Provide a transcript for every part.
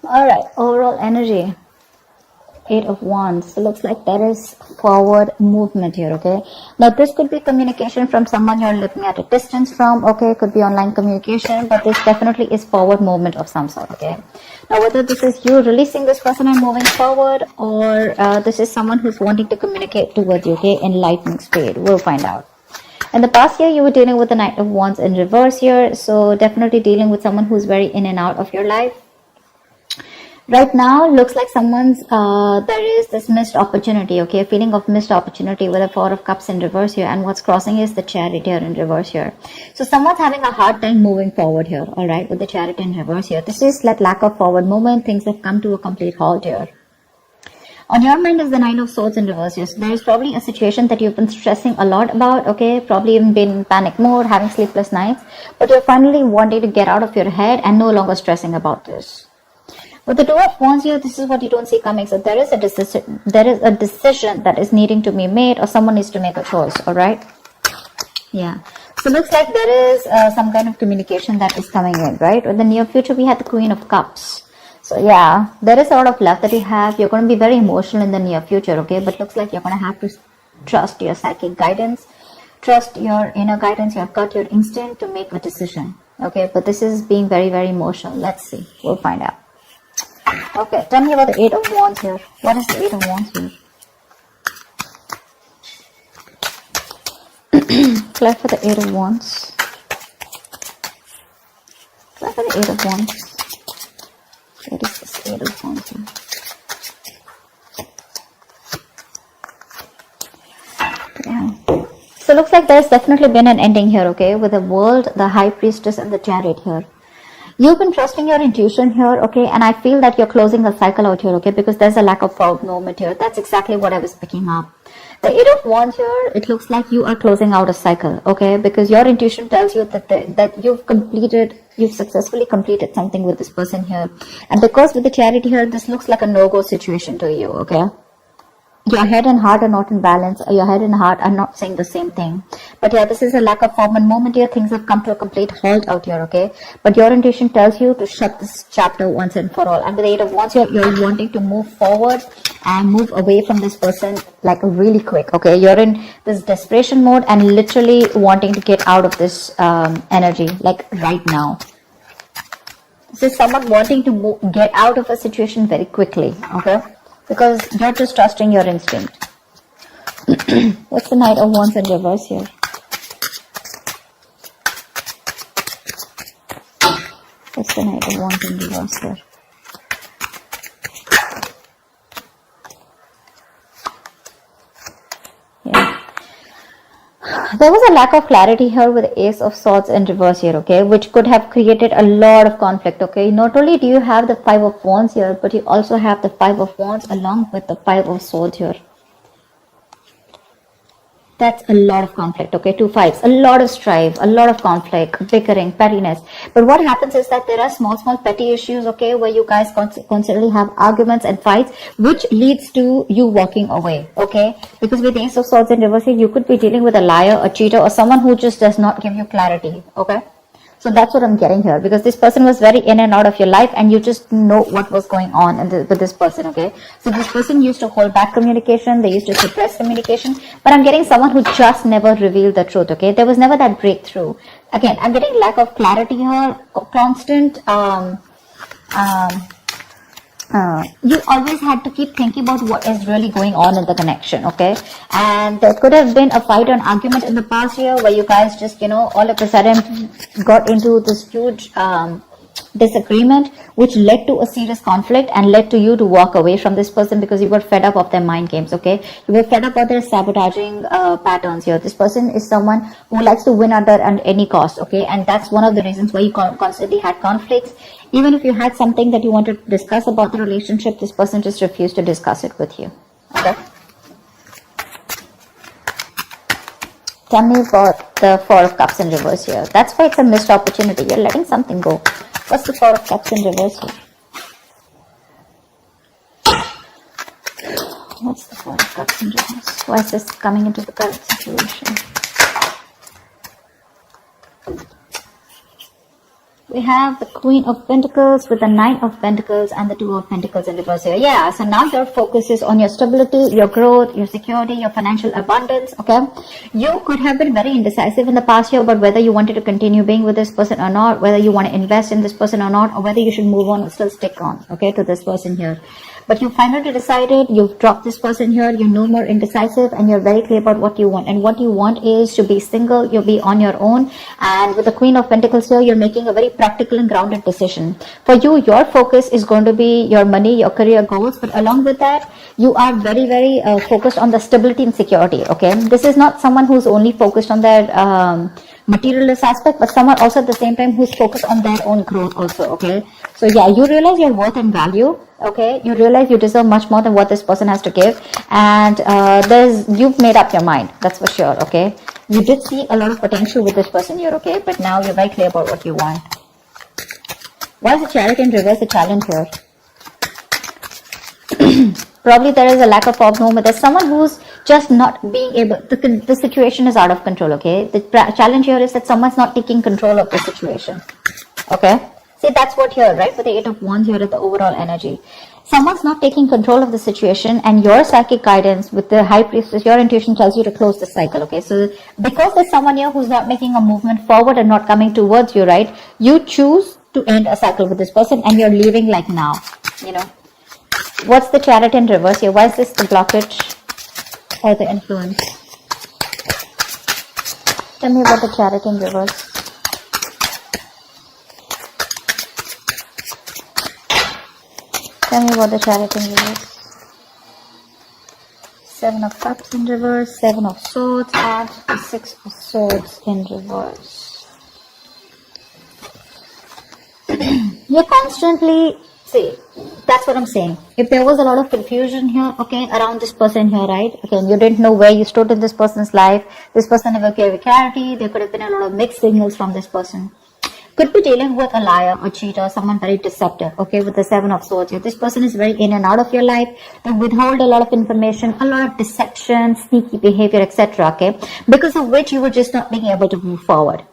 All right, overall energy. Eight of Wands. So looks like there is forward movement here, okay? Now this could be communication from someone you're looking at a distance from, okay? Could be online communication, but this definitely is forward movement of some sort, okay? Now whether this is you releasing this person and moving forward, or this is someone who's wanting to communicate towards you, okay? Enlightening spirit, we'll find out. In the past year, you were dealing with the Knight of Wands in reverse here, so definitely dealing with someone who's very in and out of your life. Right now, looks like someone's, there is this missed opportunity, okay, a feeling of missed opportunity with the Four of Cups in reverse here, and what's crossing is the Chariot here in reverse here. So someone's having a hard time moving forward here, alright, with the Chariot in reverse here. This is like lack of forward movement, things have come to a complete halt here. On your mind is the Nine of Swords in reverse here. So there is probably a situation that you've been stressing a lot about, okay, probably even been in panic mode, having sleepless nights, but you're finally wanting to get out of your head and no longer stressing about this. With the Two of Wands here, this is what you don't see coming. So there is a decision that is needing to be made, or someone needs to make a choice, all right? Yeah. So looks like there is some kind of communication that is coming in, right? In the near future, we had the Queen of Cups. So yeah, there is a lot of love that you have. You're going to be very emotional in the near future, okay? But looks like you're going to have to trust your psychic guidance, trust your inner guidance, your gut, your instinct to make a decision, okay? But this is being very, very emotional. Let's see. We'll find out. Okay, tell me about the Eight of Wands here. What is the Eight of Wands here? Clap for the Eight of Wands. Clap for the Eight of Wands. What is this Eight of Wands here? Yeah. So looks like there's definitely been an ending here, okay, with the World, the High Priestess, and the Chariot here. You've been trusting your intuition here, okay, and I feel that you're closing a cycle out here, okay, because there's a lack of forward movement here. That's exactly what I was picking up. The Eight of Wands here, it looks like you are closing out a cycle, okay, because your intuition tells you that you've successfully completed something with this person here. And because with the Chariot here, this looks like a no-go situation to you, okay. Your head and heart are not in balance. Your head and heart are not saying the same thing. But yeah, this is a lack of forward movement here. Things have come to a complete halt out here, okay? But your intuition tells you to shut this chapter once and for all. And with the Eight of Wands here, you're wanting to move forward and move away from this person like really quick, okay? You're in this desperation mode and literally wanting to get out of this energy like right now. This is someone wanting to get out of a situation very quickly, okay? Because you're just trusting your instinct. What's the Knight of Wands in reverse here? What's the Knight of Wands in reverse here? Yeah. There was a lack of clarity here with the Ace of Swords in reverse here, okay, which could have created a lot of conflict, okay. Not only do you have the Five of Wands here, but you also have the Five of Wands along with the Five of Swords here. That's a lot of conflict, okay, two fives, a lot of strife, a lot of conflict, bickering, pettiness. But what happens is that there are small petty issues, okay, where you guys constantly have arguments and fights, which leads to you walking away, okay? Because with Ace of Swords in reverse, you could be dealing with a liar, a cheater, or someone who just does not give you clarity, okay? So that's what I'm getting here, because this person was very in and out of your life and you just know what was going on with this person, okay? So this person used to hold back communication, they used to suppress communication, but I'm getting someone who just never revealed the truth, okay? There was never that breakthrough. Again, I'm getting lack of clarity here, constant, you always had to keep thinking about what is really going on in the connection, okay? And there could have been a fight or an argument in the past year where you guys just, you know, all of a sudden got into this huge disagreement, which led to a serious conflict and led to you to walk away from this person because you were fed up of their mind games, okay? You were fed up of their sabotaging patterns here. This person is someone who likes to win at any cost, okay? And that's one of the reasons why you constantly had conflicts. Even if you had something that you wanted to discuss about the relationship, this person just refused to discuss it with you, okay? Tell me about the Four of Cups in reverse here. That's why it's a missed opportunity. You're letting something go. What's the Four of Cups in reverse here? What's the Four of Cups in reverse? Why is this coming into the current situation? We have the Queen of Pentacles with the Nine of Pentacles and the Two of Pentacles in reverse here. Yeah, so now your focus is on your stability, your growth, your security, your financial abundance, okay? You could have been very indecisive in the past year about whether you wanted to continue being with this person or not, whether you want to invest in this person or not, or whether you should move on or still stick on, okay, to this person here. But you finally decided, you've dropped this person here, you're no more indecisive, and you're very clear about what you want. And what you want is to be single, you'll be on your own. And with the Queen of Pentacles here, you're making a very practical and grounded decision. For you, your focus is going to be your money, your career goals. But along with that, you are very, very focused on the stability and security, okay? This is not someone who's only focused on their materialist aspect, but someone also at the same time who's focused on their own growth also, okay? So yeah, you realize your worth and value, okay? You realize you deserve much more than what this person has to give, and you've made up your mind, that's for sure, okay? You did see a lot of potential with this person here, okay? But now you're very clear about what you want. Why is the Chariot in reverse a challenge here? Probably there is a lack of movement. There's someone who's just not being able, the situation is out of control, okay? The challenge here is that someone's not taking control of the situation, okay? See, that's what here, right? For the Eight of Wands here at the overall energy. Someone's not taking control of the situation, and your psychic guidance with the High Priestess, your intuition tells you to close the cycle, okay? So because there's someone here who's not making a movement forward and not coming towards you, right? You choose to end a cycle with this person, and you're leaving like now, you know? What's the Chariot in reverse here? Why is this the blockage or the influence? Tell me about the Chariot in reverse. Tell me about the Chariot in reverse. Seven of Cups in reverse, Seven of Swords, and the Six of Swords in reverse. You're constantly... See, that's what I'm saying. If there was a lot of confusion here, okay, around this person here, right? Again, you didn't know where you stood in this person's life. This person never gave clarity. There could have been a lot of mixed signals from this person. Could be dealing with a liar, a cheater, someone very deceptive, okay, with the Seven of Swords here. This person is very in and out of your life. They withhold a lot of information, a lot of deception, sneaky behavior, etc., okay, because of which you were just not being able to move forward,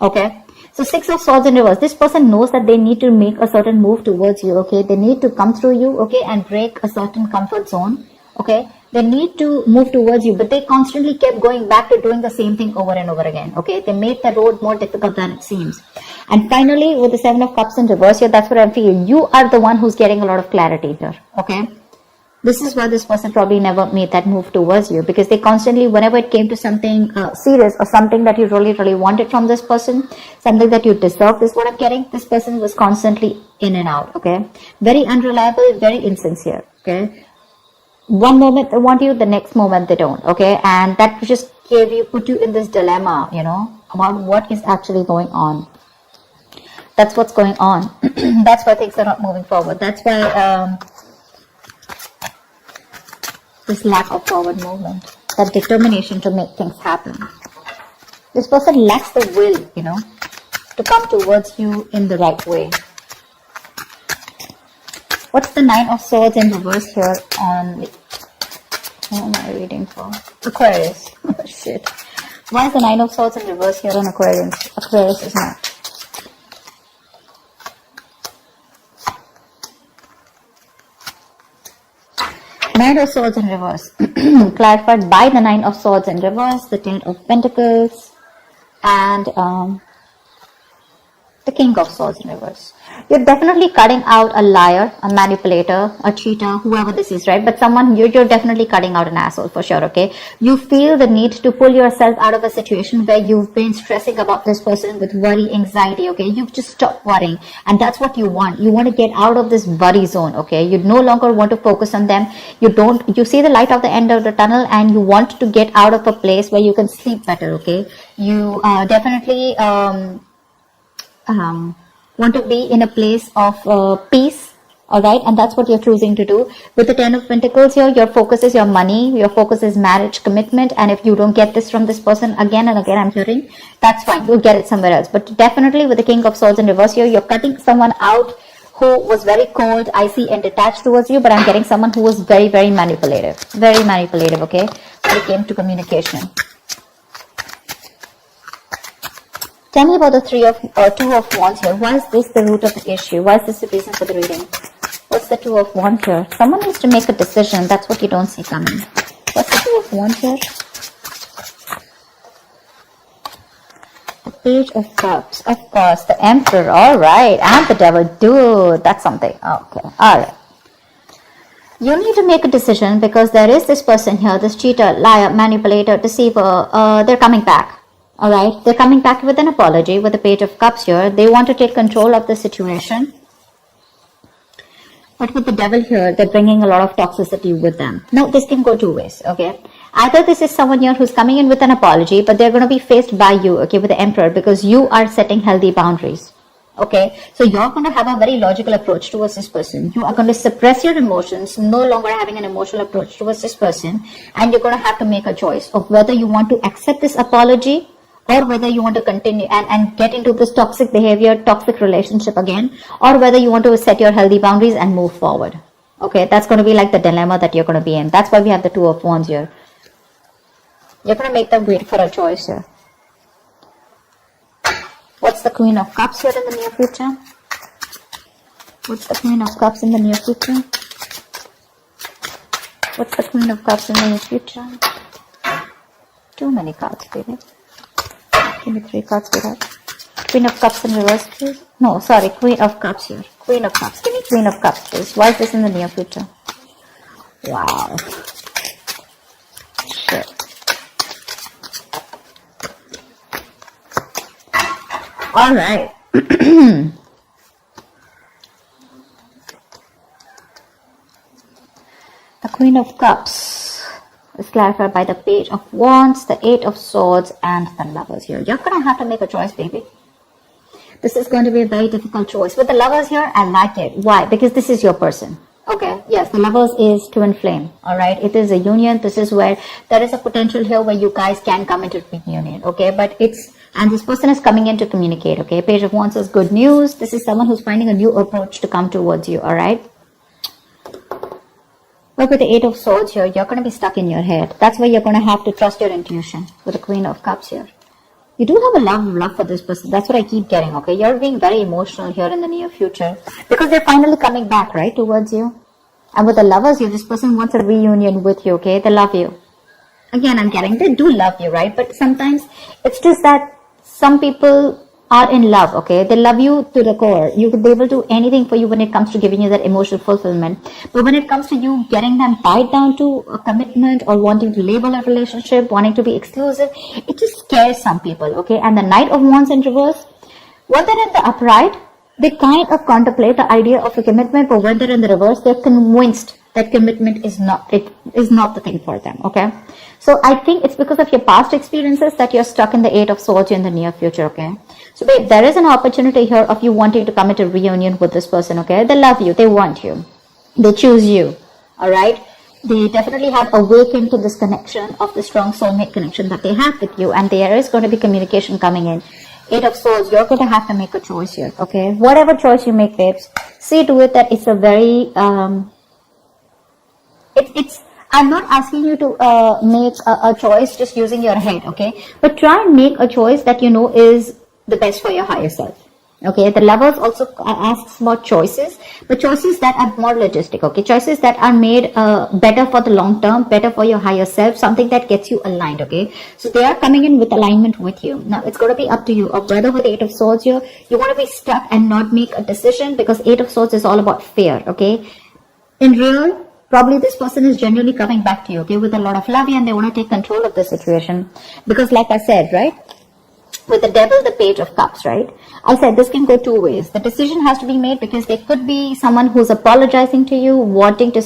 okay? So Six of Swords in reverse. This person knows that they need to make a certain move towards you, okay? They need to come through you, okay, and break a certain comfort zone, okay? They need to move towards you, but they constantly kept going back to doing the same thing over and over again, okay? They made the road more difficult than it seems. And finally, with the Seven of Cups in reverse here, that's what I'm feeling. You are the one who's getting a lot of clarity here, okay? This is why this person probably never made that move towards you, because they constantly, whenever it came to something serious or something that you really, really wanted from this person, something that you deserved is what I'm getting, this person was constantly in and out, okay? Very unreliable, very insincere, okay? One moment they want you, the next moment they don't, okay? And that just put you in this dilemma, you know, about what is actually going on. That's what's going on. That's why things are not moving forward. That's why... this lack of forward movement, that determination to make things happen. This person lacks the will, you know, to come towards you in the right way. What's the Nine of Swords in reverse here on... What am I reading for? Aquarius. Oh shit. Why is the Nine of Swords in reverse here on Aquarius? Aquarius is not. Nine of Swords in reverse. Clarified by the Nine of Swords in reverse, the Ten of Pentacles, and the King of Swords in reverse. You're definitely cutting out a liar, a manipulator, a cheater, whoever this is, right? But someone, you're definitely cutting out an asshole for sure, okay? You feel the need to pull yourself out of a situation where you've been stressing about this person with worry, anxiety, okay? You've just stopped worrying, and that's what you want. You want to get out of this worry zone, okay? You no longer want to focus on them. You see the light of the end of the tunnel, and you want to get out of a place where you can sleep better, okay? You definitely want to be in a place of peace, all right? And that's what you're choosing to do. With the Ten of Pentacles here, your focus is your money, your focus is marriage, commitment, and if you don't get this from this person again and again, I'm hearing, that's fine, you'll get it somewhere else. But definitely with the King of Swords in reverse here, you're cutting someone out who was very cold, icy, and detached towards you, but I'm getting someone who was very, very manipulative, okay, when it came to communication. Tell me about the two of wands here. Why is this the root of the issue? Why is this the reason for the reading? What's the two of wands here? Someone needs to make a decision. That's what you don't see coming. What's the two of wands here? The page of cups. Of course, the emperor. All right. And the devil. Dude, that's something. Okay. All right. You need to make a decision because there is this person here, this cheater, liar, manipulator, deceiver. They're coming back. All right, they're coming back with an apology with the page of cups here. They want to take control of the situation. But with the devil here, they're bringing a lot of toxicity with them. Now, this can go two ways, okay? Either this is someone here who's coming in with an apology, but they're going to be faced by you, okay, with the emperor because you are setting healthy boundaries. Okay, so you're going to have a very logical approach towards this person. You are going to suppress your emotions, no longer having an emotional approach towards this person. And you're going to have to make a choice of whether you want to accept this apology or whether you want to continue and get into this toxic behavior, toxic relationship again, or whether you want to set your healthy boundaries and move forward. Okay, that's going to be like the dilemma that you're going to be in. That's why we have the two of wands here. You're going to make them wait for a choice here. What's the Queen of Cups here in the near future? What's the Queen of Cups in the near future? What's the Queen of Cups in the near future? Too many cards, baby. Give me 3 cards for that. Queen of Cups in reverse, please. No, sorry, Queen of Cups here. Queen of Cups. Give me Queen of Cups, please. Why is this in the near future? Wow. Shit. All right. The Queen of Cups is clarified by the Page of Wands, the 8 of Swords, and the Lovers here. You're going to have to make a choice, baby. This is going to be a very difficult choice. With the Lovers here, I like it. Why? Because this is your person. Okay, yes, the Lovers is twin flame. All right, it is a union. This is where there is a potential here where you guys can come into reunion. Okay, but and this person is coming in to communicate. Okay, Page of Wands is good news. This is someone who's finding a new approach to come towards you. All right. But with the 8 of Swords here, you're going to be stuck in your head. That's why you're going to have to trust your intuition with the Queen of Cups here. You do have a love for this person. That's what I keep getting, okay? You're being very emotional here in the near future because they're finally coming back, right, towards you. And with the Lovers here, this person wants a reunion with you, okay? They love you. Again, I'm getting, they do love you, right? But sometimes it's just that some people are in love, okay? They love you to the core. They will do anything for you when it comes to giving you that emotional fulfillment. But when it comes to you getting them tied down to a commitment or wanting to label a relationship, wanting to be exclusive, it just scares some people, okay? And the Knight of Wands in reverse, when they're in the upright, they kind of contemplate the idea of a commitment, but when they're in the reverse, they're convinced that commitment is not the thing for them, okay? So I think it's because of your past experiences that you're stuck in the 8 of Swords in the near future, okay? So babe, there is an opportunity here of you wanting to come into reunion with this person, okay? They love you, they want you, they choose you, all right? They definitely have awakened to this connection of the strong soulmate connection that they have with you, and there is going to be communication coming in. 8 of Swords, you're going to have to make a choice here, okay? Whatever choice you make, babes, see to it that it's a very, I'm not asking you to make a choice just using your head, okay? But try and make a choice that you know is the best for your higher self, okay? The Lovers also asks about choices, but choices that are more logistic, okay? Choices that are made better for the long term, better for your higher self, something that gets you aligned, okay? So they are coming in with alignment with you. Now, it's going to be up to you of whether with the 8 of Swords here, you want to be stuck and not make a decision because 8 of Swords is all about fear, okay? In real, probably this person is genuinely coming back to you, okay, with a lot of love and they want to take control of the situation. Because like I said, right, with the Devil, the Page of Cups, right, I said this can go two ways. The decision has to be made because there could be someone who's apologizing to you, wanting to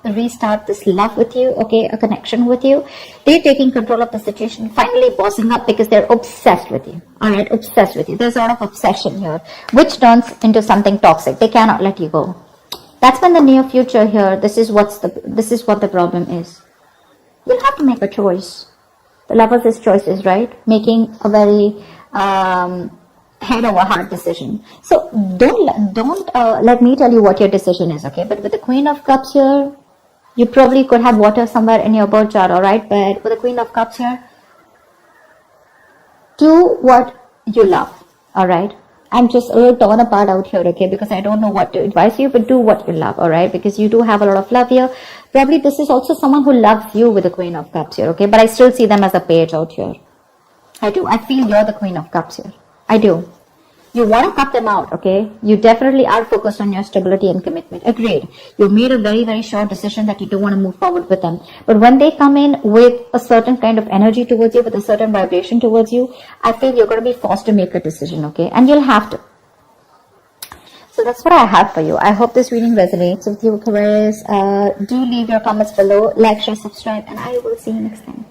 restart this love with you, okay, a connection with you. They're taking control of the situation, finally bossing up because they're obsessed with you, all right, obsessed with you. There's a lot of obsession here, which turns into something toxic. They cannot let you go. That's when the near future here, this is what the problem is. You'll have to make a choice. The Lovers is choices, right? Making a very head over heart decision. So don't let me tell you what your decision is, okay? But with the Queen of Cups here, you probably could have water somewhere in your birth chart, all right? But with the Queen of Cups here, do what you love. All right. I'm just a little torn apart out here, okay, because I don't know what to advise you, but do what you love, all right, because you do have a lot of love here. Probably this is also someone who loves you with the Queen of Cups here, okay, but I still see them as a page out here. I do. I feel you're the Queen of Cups here. I do. You want to cut them out, okay? You definitely are focused on your stability and commitment. Agreed. You've made a very, very short decision that you don't want to move forward with them. But when they come in with a certain kind of energy towards you, with a certain vibration towards you, I feel you're going to be forced to make a decision, okay? And you'll have to. So that's what I have for you. I hope this reading resonates with you, Aquarius. Do leave your comments below, like, share, subscribe, and I will see you next time.